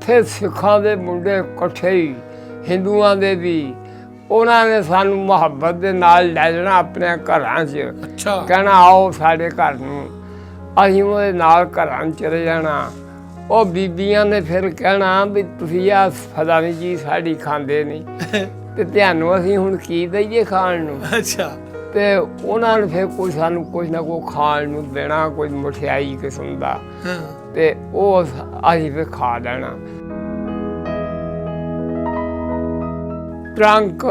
ਉੱਥੇ ਸਿੱਖਾਂ ਦੇ ਮੁੰਡੇ ਇਕੱਠੇ ਹੀ ਹਿੰਦੂਆਂ ਦੇ ਵੀ ਉਹਨਾਂ ਨੇ ਸਾਨੂੰ ਮੁਹੱਬਤ ਦੇ ਨਾਲ ਲੈ ਜਾਣਾ ਆਪਣੇ ਘਰਾਂ 'ਚ। ਅੱਛਾ। ਕਹਿਣਾ ਆਓ ਸਾਡੇ ਘਰ ਨੂੰ, ਅਸੀਂ ਉਹਦੇ ਨਾਲ ਘਰਾਂ 'ਚ ਚਲੇ ਜਾਣਾ। ਉਹ ਬੀਬੀਆਂ ਨੇ ਫਿਰ ਕਹਿਣਾ ਵੀ ਤੁਸੀਂ ਆਹ ਫਲਾਣੀ ਚੀਜ਼ ਸਾਡੀ ਖਾਂਦੇ ਨਹੀਂ ਤੇ ਤੁਹਾਨੂੰ ਅਸੀਂ ਹੁਣ ਕੀ ਦਈਏ ਖਾਣ ਨੂੰ। ਅੱਛਾ। ਤੇ ਉਹਨਾਂ ਨੇ ਫਿਰ ਕੋਈ ਸਾਨੂੰ ਕੁਛ ਨਾ ਕੋਈ ਖਾਣ ਨੂੰ ਦੇਣਾ, ਕੋਈ ਮਠਿਆਈ ਕਿਸਮ ਦਾ, ਤੇ ਉਹ ਅਸੀਂ ਫਿਰ ਖਾ ਲੈਣਾ। ਟਰੰਕ,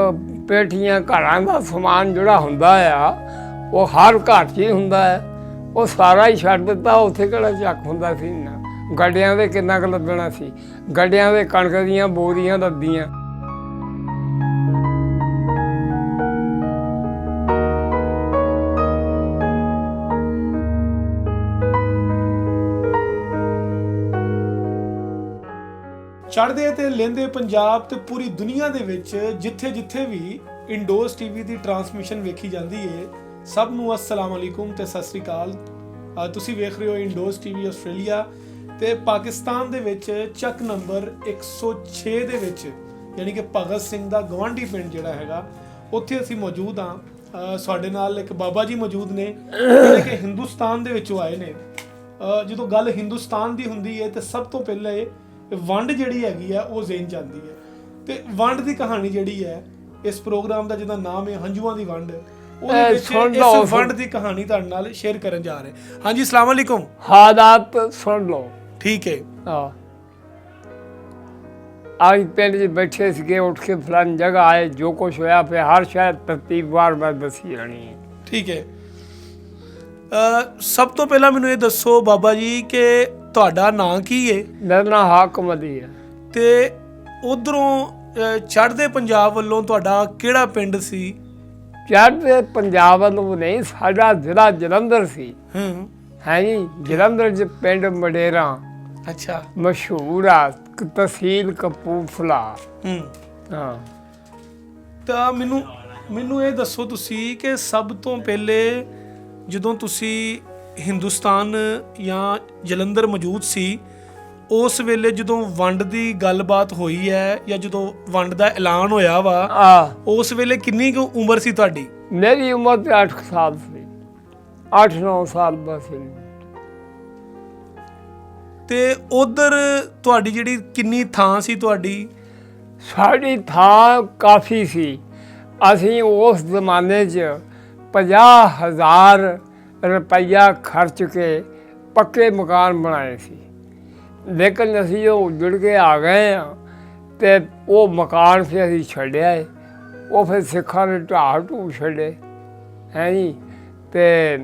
ਪੇਟੀਆਂ, ਘਰਾਂ ਦਾ ਸਮਾਨ ਜਿਹੜਾ ਹੁੰਦਾ ਆ ਉਹ ਹਰ ਘਰ 'ਚ ਹੀ ਹੁੰਦਾ ਹੈ। ਉਹ ਸਾਰਾ ਹੀ ਛੱਡ ਦਿੱਤਾ। ਉੱਥੇ ਕਿਹੜਾ ਚੱਕ ਹੁੰਦਾ ਸੀ ਨਾ, ਗੱਡਿਆਂ ਦੇ ਕਿੰਨਾ ਕੁ ਲੱਦਣਾ ਸੀ, ਗੱਡਿਆਂ ਦੇ ਕਣਕ ਦੀਆਂ ਬੋਰੀਆਂ ਲੱਦੀਆਂ। ਚੜ੍ਹਦੇ ਅਤੇ ਲਹਿੰਦੇ ਪੰਜਾਬ ਤੇ ਪੂਰੀ ਦੁਨੀਆ ਦੇ ਵਿੱਚ ਜਿੱਥੇ ਜਿੱਥੇ ਵੀ ਇੰਡੋਜ਼ ਟੀਵੀ ਦੀ ਟਰਾਂਸਮਿਸ਼ਨ ਵੇਖੀ ਜਾਂਦੀ ਹੈ, ਸਭ ਨੂੰ ਅਸਲਾਮ ਅਲੈਕੁਮ ਤੇ ਸਤਿ ਸ੍ਰੀ ਅਕਾਲ। ਤੁਸੀਂ ਵੇਖ ਰਹੇ ਹੋ ਇੰਡੋਜ਼ ਟੀਵੀ ਆਸਟ੍ਰੇਲੀਆ ਤੇ ਪਾਕਿਸਤਾਨ ਦੇ ਵਿੱਚ ਚੱਕ ਨੰਬਰ 106 ਦੇ ਵਿੱਚ, ਯਾਨੀ ਕਿ ਭਗਤ ਸਿੰਘ ਦਾ ਗਵਾਂਢੀ ਪਿੰਡ ਜਿਹੜਾ ਹੈਗਾ, ਉੱਥੇ ਅਸੀਂ ਮੌਜੂਦ ਹਾਂ। ਸਾਡੇ ਨਾਲ ਇੱਕ ਬਾਬਾ ਜੀ ਮੌਜੂਦ ਨੇ ਜਿਹੜੇ ਕਿ ਹਿੰਦੁਸਤਾਨ ਦੇ ਵਿੱਚੋਂ ਆਏ ਨੇ। ਜਦੋਂ ਗੱਲ ਹਿੰਦੁਸਤਾਨ ਦੀ ਹੁੰਦੀ ਹੈ ਤੇ ਸਭ ਤੋਂ ਪਹਿਲਾਂ ਵੰਡ ਜਿਹੜੀ ਹੈਗੀ ਆ ਉਹ ਜ਼ੇਨ ਜਾਂਦੀ ਹੈ। ਤੇ ਵੰਡ ਦੀ ਕਹਾਣੀ ਜਿਹੜੀ ਹੈ, ਇਸ ਪ੍ਰੋਗਰਾਮ ਦਾ ਜਿਹਦਾ ਨਾਮ ਹੈ ਹੰਝੂਆਂ ਦੀ ਵੰਡ, ਉਹਦੇ ਵਿੱਚ ਇਸ ਵੰਡ ਦੀ ਕਹਾਣੀ ਤੁਹਾਡੇ ਨਾਲ ਸ਼ੇਅਰ ਕਰਨ ਜਾ ਰਹੇ। ਹਾਂਜੀ, ਅਸਲਾਮ ਅਲੈਕੁਮ। ਹਾਲਾਤ ਸੁਣ ਲਓ। ਠੀਕ ਹੈ। ਅੱਜ ਪਿੰਡ 'ਚ ਬੈਠੇ ਸੀਗੇ, ਉੱਠ ਕੇ ਫਲਾਨੀ ਜਗ੍ਹਾ ਆਏ, ਜੋ ਕੁਛ ਹੋਇਆ ਫਿਰ ਹਰ ਸ਼ਾਇਦ ਤਰਤੀਬਵਾਰ ਮੈਂ ਦੱਸੀ ਜਾਣੀ ਹੈ। ਠੀਕ ਹੈ। ਸਭ ਤੋਂ ਪਹਿਲਾਂ ਮੈਨੂੰ ਇਹ ਦੱਸੋ ਬਾਬਾ ਜੀ ਕਿ ਤੁਹਾਡਾ ਨਾਂ ਕੀ ਹੈ? ਮੇਰਾ ਨਾਂ ਹਾਕਮ ਅਲੀ ਹੈ। ਤੇ ਉਧਰੋਂ ਚੜ੍ਹਦੇ ਪੰਜਾਬ ਵੱਲੋਂ ਤੁਹਾਡਾ ਕਿਹੜਾ ਪਿੰਡ ਸੀ? ਚੜ੍ਹਦੇ ਪੰਜਾਬ ਵੱਲੋਂ ਨਹੀਂ, ਸਾਡਾ ਜ਼ਿਲ੍ਹਾ ਜਲੰਧਰ ਸੀ। ਹੈ ਜੀ, ਜਲੰਧਰ 'ਚ ਪਿੰਡ ਮਡੇਰਾ। ਅੱਛਾ। ਮਸ਼ਹੂਰ ਆ, ਤਹਿਸੀਲ ਕਪੂਰਥਲਾ। ਹਾਂ। ਤਾਂ ਮੈਨੂੰ ਇਹ ਦੱਸੋ ਤੁਸੀਂ ਕਿ ਸਭ ਤੋਂ ਪਹਿਲੇ ਜਦੋਂ ਤੁਸੀਂ ਹਿੰਦੁਸਤਾਨ ਜਾਂ ਜਲੰਧਰ ਮੌਜੂਦ ਸੀ, ਉਸ ਵੇਲੇ ਜਦੋਂ ਵੰਡ ਦੀ ਗੱਲਬਾਤ ਹੋਈ ਹੈ ਜਾਂ ਜਦੋਂ ਵੰਡ ਦਾ ਐਲਾਨ ਹੋਇਆ ਵਾ, ਉਸ ਵੇਲੇ ਕਿੰਨੀ ਕੁ ਉਮਰ ਸੀ ਤੁਹਾਡੀ? ਮੇਰੀ ਉਮਰ ਤੇ 8 ਸਾਲ ਸੀ, 8-9 ਸਾਲ ਬਸ। ਤੇ ਉਧਰ ਤੁਹਾਡੀ ਜਿਹੜੀ ਕਿੰਨੀ ਥਾਂ ਸੀ ਤੁਹਾਡੀ? ਸਾਡੀ ਥਾਂ ਕਾਫੀ ਸੀ। ਅਸੀਂ ਉਸ ਜ਼ਮਾਨੇ 'ਚ 50,000 ਰੁਪਈਆ ਖਰਚ ਕੇ ਪੱਕੇ ਮਕਾਨ ਬਣਾਏ ਸੀ। ਲੇਕਿਨ ਅਸੀਂ ਉਹ ਉੱਜੜ ਕੇ ਆ ਗਏ ਹਾਂ ਅਤੇ ਉਹ ਮਕਾਨ ਫਿਰ ਅਸੀਂ ਛੱਡਿਆ ਹੈ। ਉਹ ਫਿਰ ਸਿੱਖਾਂ ਨੇ ਢਾਹ ਛੱਡੇ, ਹੈ ਜੀ। ਅਤੇ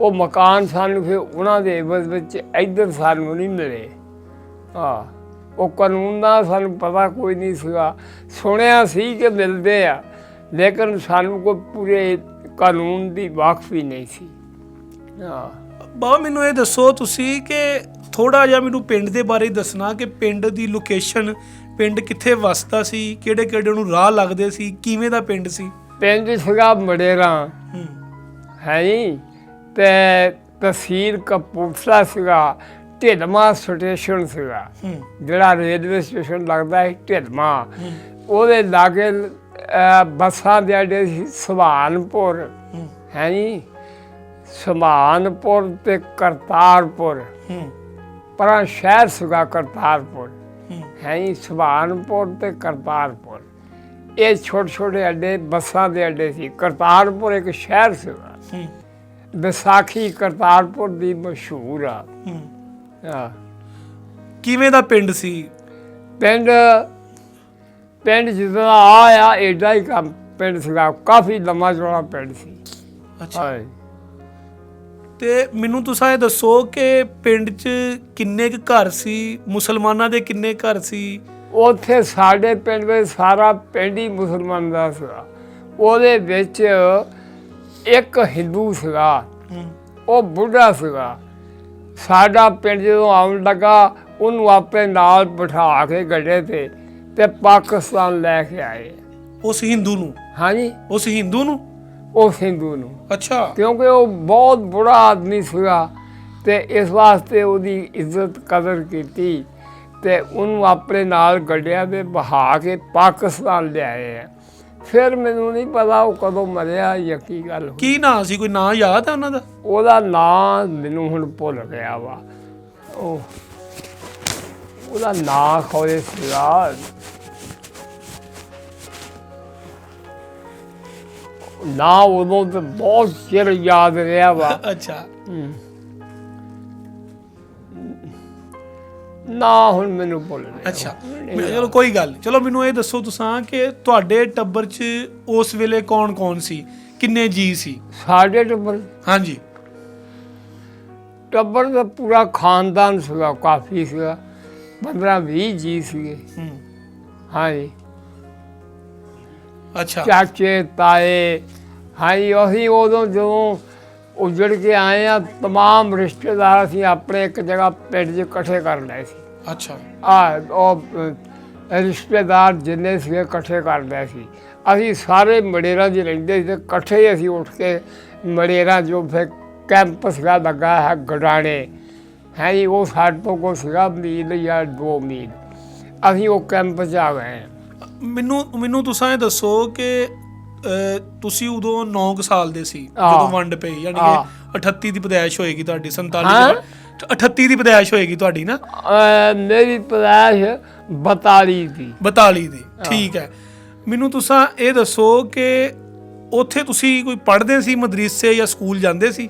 ਉਹ ਮਕਾਨ ਸਾਨੂੰ ਫਿਰ ਉਹਨਾਂ ਦੇ ਇਵਜ਼ ਵਿੱਚ ਇੱਧਰ ਸਾਨੂੰ ਨਹੀਂ ਮਿਲੇ। ਉਹ ਕਾਨੂੰਨ ਦਾ ਸਾਨੂੰ ਪਤਾ ਕੋਈ ਨਹੀਂ ਸੀਗਾ। ਸੁਣਿਆ ਸੀ ਕਿ ਮਿਲਦੇ ਆ, ਲੇਕਿਨ ਸਾਨੂੰ ਕੋਈ ਪੂਰੇ ਕਾਨੂੰਨ ਦੀ ਵਾਕਫੀ ਨਹੀਂ ਸੀ। ਬਾਬਾ ਮੈਨੂੰ ਇਹ ਦੱਸੋ ਤੁਸੀਂ ਕਿ ਥੋੜ੍ਹਾ ਜਿਹਾ ਮੈਨੂੰ ਪਿੰਡ ਦੇ ਬਾਰੇ ਦੱਸਣਾ ਕਿ ਪਿੰਡ ਦੀ ਲੋਕੇਸ਼ਨ, ਪਿੰਡ ਕਿੱਥੇ ਵਸਦਾ ਸੀ, ਕਿਹੜੇ ਕਿਹੜੇ ਉਹਨੂੰ ਰਾਹ ਲੱਗਦੇ ਸੀ, ਕਿਵੇਂ ਦਾ ਪਿੰਡ ਸੀ? ਪਿੰਡ ਸੀਗਾ ਮਡੇਰਾ, ਹੈ ਜੀ, ਤੇ ਤਹਿਸੀਲ ਕਪੂਰਥਲਾ ਸੀਗਾ। ਢਿਲਮਾ ਸਟੇਸ਼ਨ ਸੀਗਾ, ਜਿਹੜਾ ਰੇਲਵੇ ਸਟੇਸ਼ਨ ਲੱਗਦਾ ਹੈ ਢਿਲਮਾ, ਉਹਦੇ ਲਾਗੇ ਬੱਸਾਂ ਦੇ ਅੱਡੇ ਸੀ ਸੁਭਾਨਪੁਰ, ਹੈ ਜੀ। ਸੁਭਾਨਪੁਰ ਤੇ ਕਰਤਾਰਪੁਰ, ਪਰਾਂ ਸ਼ਹਿਰ ਸੀਗਾ ਕਰਤਾਰਪੁਰ, ਹੈ ਜੀ। ਸੁਭਾਨਪੁਰ ਤੇ ਕਰਤਾਰਪੁਰ ਇਹ ਛੋਟੇ ਛੋਟੇ ਅੱਡੇ, ਬੱਸਾਂ ਦੇ ਅੱਡੇ ਸੀ। ਕਰਤਾਰਪੁਰ ਇੱਕ ਸ਼ਹਿਰ ਸੀਗਾ। ਵਿਸਾਖੀ ਕਰਤਾਰਪੁਰ ਦੀ ਮਸ਼ਹੂਰ ਆ। ਕਿਵੇਂ ਦਾ ਪਿੰਡ ਸੀ? ਪਿੰਡ ਜਿੱਦਾਂ ਆ ਏਡਾ ਹੀ ਕੰਮ ਪਿੰਡ ਸੀਗਾ, ਕਾਫੀ ਲੰਮਾ ਚੌੜਾ ਪਿੰਡ ਸੀ। ਅੱਛਾ। ਤੇ ਮੈਨੂੰ ਤੁਸੀਂ ਇਹ ਦੱਸੋ ਕਿ ਪਿੰਡ 'ਚ ਕਿੰਨੇ ਕੁ ਘਰ ਸੀ? ਮੁਸਲਮਾਨਾਂ ਦੇ ਕਿੰਨੇ ਘਰ ਸੀ? ਉੱਥੇ ਸਾਡੇ ਪਿੰਡ ਵਿੱਚ ਸਾਰਾ ਪਿੰਡ ਹੀ ਮੁਸਲਮਾਨ ਦਾ ਸੀਗਾ। ਉਹਦੇ ਵਿੱਚ ਇੱਕ ਹਿੰਦੂ ਸੀਗਾ, ਉਹ ਬੁੱਢਾ ਸੀਗਾ। ਸਾਡਾ ਪਿੰਡ ਜਦੋਂ ਆਉਣ ਲੱਗਾ, ਉਹਨੂੰ ਆਪਣੇ ਨਾਲ ਬਿਠਾ ਕੇ ਗੱਡੇ ਤੇ ਪਾਕਿਸਤਾਨ ਲੈ ਕੇ ਆਏ। ਉਸ ਹਿੰਦੂ ਨੂੰ? ਹਾਂਜੀ, ਉਸ ਹਿੰਦੂ ਨੂੰ? ਉਸ ਹਿੰਦੂ ਨੂੰ। ਅੱਛਾ। ਕਿਉਂਕਿ ਉਹ ਬਹੁਤ ਬੁਰਾ ਆਦਮੀ ਸੀਗਾ, ਤੇ ਇਸ ਵਾਸਤੇ ਉਹਦੀ ਇੱਜ਼ਤ ਕਦਰ ਕੀਤੀ ਤੇ ਉਹਨੂੰ ਆਪਣੇ ਨਾਲ ਗੱਡਿਆਂ ਦੇ ਬਹਾ ਕੇ ਪਾਕਿਸਤਾਨ ਲਿਆਏ ਆ। ਫਿਰ ਮੈਨੂੰ ਨਹੀਂ ਪਤਾ ਉਹ ਕਦੋਂ ਮਰਿਆ ਜਾਂ ਕੀ ਗੱਲ ਹੋਈ। ਕੀ ਨਾਂ ਸੀ, ਕੋਈ ਨਾਂ ਯਾਦ ਹੈ ਉਹਨਾਂ ਦਾ? ਉਹਦਾ ਨਾਂ ਮੈਨੂੰ ਹੁਣ ਭੁੱਲ ਗਿਆ ਵਾ। ਉਹਦਾ ਨਾਂ ਖੋਏ ਸੀਗਾ, ਨਾ ਉਦੋਂ ਤੇ ਬਹੁਤ ਚਿਰ ਯਾਦ ਰਿਹਾ ਵਾ। ਅੱਛਾ। ਨਾ ਹੁਣ ਮੈਨੂੰ ਭੁੱਲ ਰਿਹਾ। ਅੱਛਾ ਚਲੋ ਕੋਈ ਗੱਲ। ਚਲੋ ਮੈਨੂੰ ਇਹ ਦੱਸੋ ਤੁਸੀਂ ਕਿ ਤੁਹਾਡੇ ਟੱਬਰ 'ਚ ਉਸ ਵੇਲੇ ਕੌਣ ਕੌਣ ਸੀ, ਕਿੰਨੇ ਜੀ ਸੀ? ਸਾਡੇ ਟੱਬਰ, ਹਾਂਜੀ, ਟੱਬਰ ਦਾ ਪੂਰਾ ਖਾਨਦਾਨ ਸੀਗਾ, ਕਾਫੀ ਸੀਗਾ, 15-20 ਜੀ ਸੀਗੇ। ਹਾਂਜੀ, ਅੱਛਾ, ਚਾਚੇ ਤਾਏ। ਹਾਂਜੀ, ਅਸੀਂ ਉਦੋਂ ਜਦੋਂ ਉਜੜ ਕੇ ਆਏ ਆ, ਤਮਾਮ ਰਿਸ਼ਤੇਦਾਰ ਅਸੀਂ ਆਪਣੇ ਇੱਕ ਜਗ੍ਹਾ ਪਿੰਡ 'ਚ ਇਕੱਠੇ ਕਰ ਲਏ ਸੀ। ਅੱਛਾ। ਉਹ ਰਿਸ਼ਤੇਦਾਰ ਜਿੰਨੇ ਸੀਗੇ ਇਕੱਠੇ ਕਰ ਲਏ ਸੀ। ਅਸੀਂ ਸਾਰੇ ਮੜੇਰਾਂ 'ਚ ਰਹਿੰਦੇ ਸੀ ਤੇ ਇਕੱਠੇ ਹੀ ਅਸੀਂ ਉੱਠ ਕੇ ਮੜੇਰਾਂ 'ਚੋਂ ਫਿਰ ਕੈਂਪ ਸੀਗਾ ਲੱਗਾ ਹੈ ਗਡਾਣੇ। ਹੈ ਜੀ, ਉਹ ਸਾਡੇ ਤੋਂ ਕੋਈ ਸੀਗਾ ਮੀਲ ਜਾਂ 2 ਮੀਲ, ਅਸੀਂ ਉਹ ਕੈਂਪ 'ਚ ਆ ਗਏ। ਮੈਨੂੰ ਤੁਸੀਂ ਇਹ ਦੱਸੋ ਕਿ ਤੁਸੀਂ ਉਦੋਂ 9 ਸਾਲ ਦੇ ਸੀ ਜਦੋਂ ਵੰਡ ਪਈ, ਯਾਨੀ ਕਿ 38 ਦੀ ਪੈਦਾਇਸ਼ ਹੋਏਗੀ ਤੁਹਾਡੀ, 47 38 ਦੀ ਪੈਦਾਇਸ਼ ਹੋਏਗੀ ਤੁਹਾਡੀ ਨਾ? ਮੇਰੀ ਪੈਦਾਇਸ਼ 42 ਦੀ। 42 ਦੀ, ਠੀਕ ਹੈ। ਮੈਨੂੰ ਤੁਸੀਂ ਇਹ ਦੱਸੋ ਕਿ ਉੱਥੇ ਤੁਸੀਂ ਕੋਈ ਪੜ੍ਹਦੇ ਸੀ, ਮਦਰਸੇ ਜਾਂ ਸਕੂਲ ਜਾਂਦੇ ਸੀ?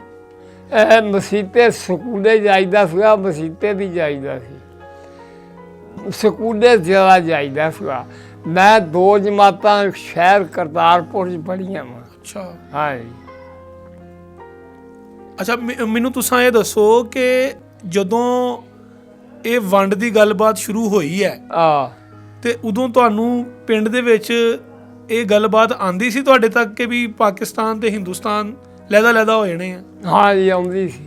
ਮਸੀਤੇ ਸਕੂਲੇ ਜਾਈਦਾ ਸੀਗਾ, ਮਸੀਤੇ ਵੀ ਜਾਈਦਾ ਸੀ, ਸਕੂਲੇ ਜ਼ਿਆਦਾ ਜਾਈਦਾ ਸੀਗਾ। ਮੈਂ 2 ਜਮਾਤਾਂ ਸ਼ਹਿਰ ਕਰਤਾਰਪੁਰ 'ਚ ਪੜ੍ਹੀਆਂ ਵਾ। ਅੱਛਾ। ਹਾਂਜੀ। ਅੱਛਾ ਮੈਨੂੰ ਤੁਸੀਂ ਇਹ ਦੱਸੋ ਕਿ ਜਦੋਂ ਇਹ ਵੰਡ ਦੀ ਗੱਲਬਾਤ ਸ਼ੁਰੂ ਹੋਈ ਹੈ ਤੇ ਉਦੋਂ ਤੁਹਾਨੂੰ ਪਿੰਡ ਦੇ ਵਿੱਚ ਇਹ ਗੱਲਬਾਤ ਆਂਦੀ ਸੀ ਤੁਹਾਡੇ ਤੱਕ ਕਿ ਵੀ ਪਾਕਿਸਤਾਨ ਤੇ ਹਿੰਦੁਸਤਾਨ ਲਹਿਦਾ ਹੋ ਜਾਣੇ ਆ? ਹਾਂਜੀ, ਆਉਂਦੀ ਸੀ,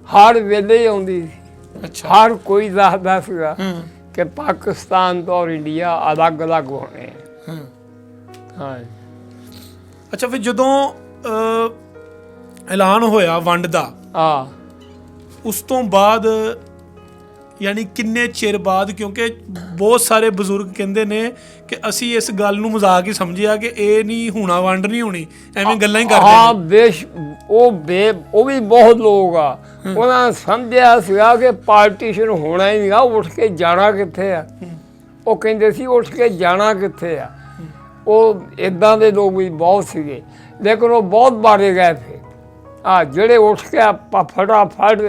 ਹਰ ਵੇਲੇ ਹੀ ਆਉਂਦੀ ਸੀ। ਅੱਛਾ। ਹਰ ਕੋਈ ਦੱਸਦਾ ਸੀਗਾ ਕਿ ਪਾਕਿਸਤਾਨ ਤੋਂ ਔਰ ਇੰਡੀਆ ਅਲੱਗ-ਅਲੱਗ ਹੋਣੇ। ਹਾਂ। ਅੱਛਾ, ਫਿਰ ਜਦੋਂ ਐਲਾਨ ਹੋਇਆ ਵੰਡ ਦਾ, ਉਸ ਤੋਂ ਬਾਅਦ ਯਾਨੀ ਕਿੰਨੇ ਚਿਰ ਬਾਅਦ, ਕਿਉਂਕਿ ਬਹੁਤ ਸਾਰੇ ਬਜ਼ੁਰਗ ਕਹਿੰਦੇ ਨੇ ਕਿ ਅਸੀਂ ਇਸ ਗੱਲ ਨੂੰ ਮਜ਼ਾਕ ਹੀ ਸਮਝਿਆ ਕਿ ਇਹ ਨਹੀਂ ਹੋਣਾ, ਵੰਡ ਨਹੀਂ ਹੋਣੀ, ਐਵੇਂ ਗੱਲਾਂ ਹੀ ਕਰਦੇ ਨੇ। ਉਹ ਵੀ ਬਹੁਤ ਲੋਕ ਆ, ਉਹਨਾਂ ਸਮਝਿਆ ਸੀਗਾ ਕਿ ਪਾਰਟੀਸ਼ਨ ਹੋਣਾ ਹੀ ਨਹੀਂਗਾ, ਉੱਠ ਕੇ ਜਾਣਾ ਕਿੱਥੇ ਆ। ਉਹ ਕਹਿੰਦੇ ਸੀ ਉੱਠ ਕੇ ਜਾਣਾ ਕਿੱਥੇ ਆ। ਉਹ ਇੱਦਾਂ ਦੇ ਲੋਕ ਵੀ ਬਹੁਤ ਸੀਗੇ, ਲੇਕਿਨ ਉਹ ਬਹੁਤ ਮਾਰੇ ਗਏ ਫਿਰ। ਜਿਹੜੇ ਉੱਠ ਕੇ ਆਪਾਂ ਫਟਾਫਟ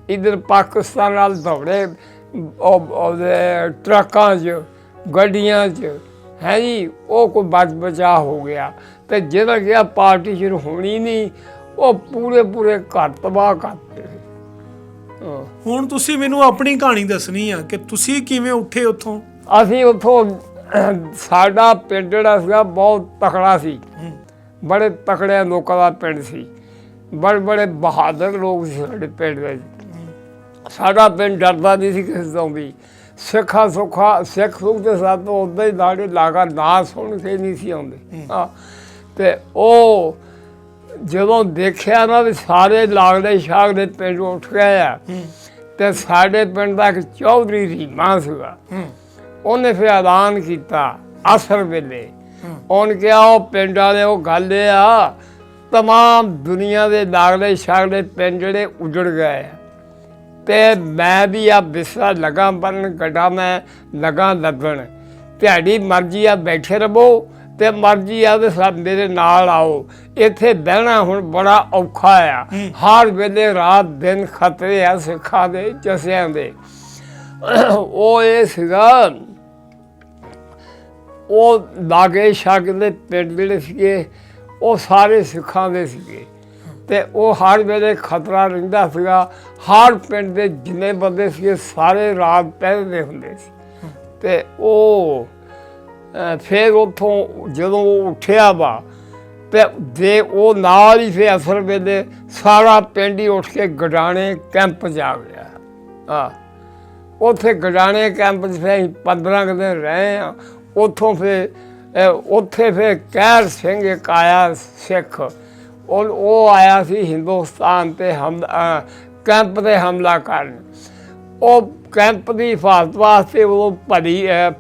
ਇੱਧਰ ਪਾਕਿਸਤਾਨ ਨਾਲ ਦੌੜੇ, ਟਰੱਕਾਂ 'ਚ, ਗੱਡੀਆਂ 'ਚ, ਹੈ ਜੀ, ਉਹ ਕੋਈ ਬਚਾ ਹੋ ਗਿਆ। ਅਤੇ ਜਿਹੜਾ ਗਿਆ ਪਾਰਟੀਸ਼ਨ ਹੋਣੀ ਨਹੀਂ, ਉਹ ਪੂਰੇ ਘਰ ਤਬਾਹ ਕਰਤੇ। ਹੁਣ ਤੁਸੀਂ ਮੈਨੂੰ ਆਪਣੀ ਕਹਾਣੀ ਦੱਸਣੀ ਆ ਕਿ ਤੁਸੀਂ ਕਿਵੇਂ ਉੱਠੇ ਉੱਥੋਂ? ਅਸੀਂ ਉੱਥੋਂ, ਸਾਡਾ ਪਿੰਡ ਜਿਹੜਾ ਸੀਗਾ ਬਹੁਤ ਤਕੜਾ ਸੀ, ਬੜੇ ਤਕੜੇ ਲੋਕਾਂ ਦਾ ਪਿੰਡ ਸੀ, ਬੜੇ ਬਹਾਦਰ ਲੋਕ ਸੀ ਸਾਡੇ ਪਿੰਡ ਵਿੱਚ। ਸਾਡਾ ਪਿੰਡ ਡਰਦਾ ਨਹੀਂ ਸੀ ਕਿਸੇ ਤੋਂ ਵੀ। ਸਿੱਖ ਸੁੱਖ ਦੇ ਸਾਥ ਉੱਦਾਂ ਹੀ ਲਾੜੇ ਲਾਗਾ ਨਾ ਸੁਣ ਕੇ ਨਹੀਂ ਸੀ ਆਉਂਦੇ। ਅਤੇ ਉਹ ਜਦੋਂ ਦੇਖਿਆ ਨਾ ਵੀ ਸਾਰੇ ਲਾਗਲੇ ਸ਼ਾਗਲੇ ਪਿੰਡ ਉੱਠ ਗਏ ਆ, ਅਤੇ ਸਾਡੇ ਪਿੰਡ ਦਾ ਇੱਕ ਚੌਧਰੀ ਰੀਮਾ ਸੀਗਾ, ਉਹਨੇ ਫਿਰ ਐਲਾਨ ਕੀਤਾ ਅਸਰ ਵੇਲੇ। ਉਹਨੇ ਕਿਹਾ ਉਹ ਪਿੰਡ ਵਾਲੇ, ਉਹ ਗੱਲ ਇਹ ਆ, ਤਮਾਮ ਦੁਨੀਆ ਦੇ ਲਾਗਲੇ ਸ਼ਾਗਲੇ ਪਿੰਡ ਜਿਹੜੇ ਉਜੜ ਗਏ ਆ, ਅਤੇ ਮੈਂ ਵੀ ਆ ਬਿਸਰਾ ਲਗਾ ਬਣਨ, ਗੱਡਾ ਮੈਂ ਲਗਾ ਲੱਗਣ, ਤੁਹਾਡੀ ਮਰਜ਼ੀ ਆ ਬੈਠੇ ਰਹੋ ਅਤੇ ਮਰਜ਼ੀ ਆ ਤੇ ਮੇਰੇ ਨਾਲ ਆਓ। ਇੱਥੇ ਬਹਿਣਾ ਹੁਣ ਬੜਾ ਔਖਾ ਆ, ਹਰ ਵੇਲੇ ਰਾਤ ਦਿਨ ਖਤਰੇ ਆ ਸਿੱਖਾਂ ਦੇ ਜਸਿਆਂ ਦੇ। ਉਹ ਇਹ ਸੀਗਾ, ਉਹ ਲਾਗੇ ਸ਼ਾਗਲੇ ਪਿੰਡ ਜਿਹੜੇ ਸੀਗੇ ਉਹ ਸਾਰੇ ਸਿੱਖਾਂ ਦੇ ਸੀਗੇ, ਅਤੇ ਉਹ ਹਰ ਵੇਲੇ ਖਤਰਾ ਰਹਿੰਦਾ ਸੀਗਾ। ਹਰ ਪਿੰਡ ਦੇ ਜਿੰਨੇ ਬੰਦੇ ਸੀਗੇ ਸਾਰੇ ਰਾਤ ਪਹਿਰਦੇ ਹੁੰਦੇ ਸੀ। ਅਤੇ ਉਹ ਫਿਰ ਉੱਥੋਂ ਜਦੋਂ ਉਹ ਉੱਠਿਆ ਵਾ, ਅਤੇ ਉਹ ਨਾਲ ਹੀ ਫਿਰ ਅਸਰ ਵੇਲੇ ਸਾਰਾ ਪਿੰਡ ਹੀ ਉੱਠ ਕੇ ਗਡਾਣੇ ਕੈਂਪ 'ਚ ਆ ਗਿਆ। ਉੱਥੇ ਗਡਾਣੇ ਕੈਂਪ 'ਚ ਫਿਰ ਅਸੀਂ 15 ਕੁ ਦਿਨ ਰਹੇ ਹਾਂ। ਉੱਥੇ ਫਿਰ ਕਹਿਰ ਸਿੰਘ ਇੱਕ ਆਇਆ ਸਿੱਖ, ਉਹ ਆਇਆ ਸੀ ਹਿੰਦੁਸਤਾਨ 'ਤੇ ਕੈਂਪ 'ਤੇ ਹਮਲਾ ਕਰਨ। ਉਹ ਕੈਂਪ ਦੀ ਹਿਫਾਜ਼ਤ ਵਾਸਤੇ ਉਹ